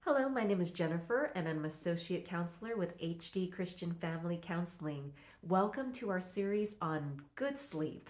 Hello, my name is Jennifer, and I'm an associate counselor with HD Christian Family Counseling. Welcome to our series on good sleep.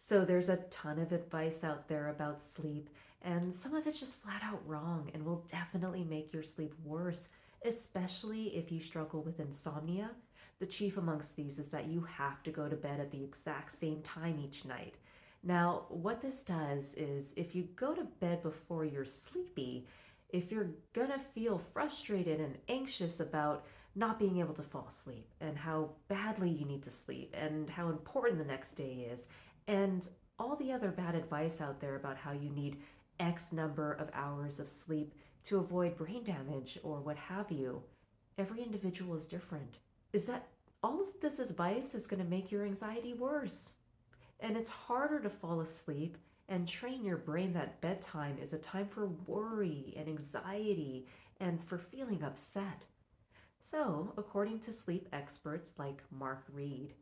So, there's a ton of advice out there about sleep, and some of it's just flat out wrong and will definitely make your sleep worse, especially if you struggle with insomnia. The chief amongst these is that you have to go to bed at the exact same time each night. Now, what this does is if you go to bed before you're sleepy, if you're gonna feel frustrated and anxious about not being able to fall asleep and how badly you need to sleep and how important the next day is, and all the other bad advice out there about how you need X number of hours of sleep to avoid brain damage or what have you, every individual is different. Is that all of this advice is going to make your anxiety worse? And it's harder to fall asleep and train your brain that bedtime is a time for worry and anxiety and for feeling upset. So, according to sleep experts like Mark Reed,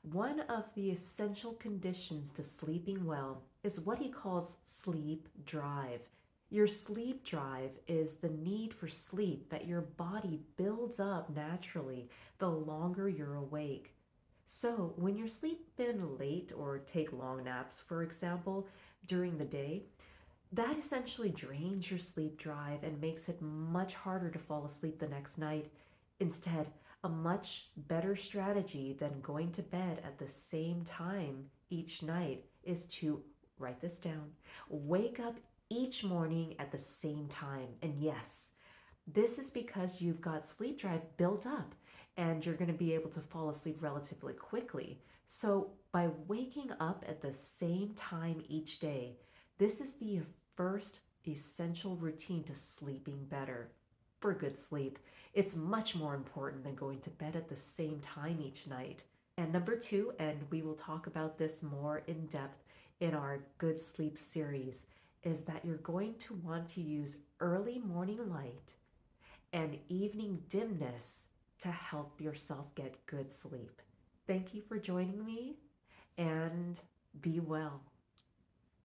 one of the essential conditions to sleeping well is what he calls sleep drive. Your sleep drive is the need for sleep that your body builds up naturally the longer you're awake. So, when you sleep in late or take long naps, for example, during the day, that essentially drains your sleep drive and makes it much harder to fall asleep the next night. Instead, a much better strategy than going to bed at the same time each night is to write this down. Wake up each morning at the same time. And yes, this is because you've got sleep drive built up and you're going to be able to fall asleep relatively quickly. So, by waking up at the same time each day, this is the first essential routine to sleeping better. For good sleep, it's much more important than going to bed at the same time each night. And number two, and we will talk about this more in depth in our Good Sleep series, is that you're going to want to use early morning light and evening dimness to help yourself get good sleep. Thank you for joining me and be well.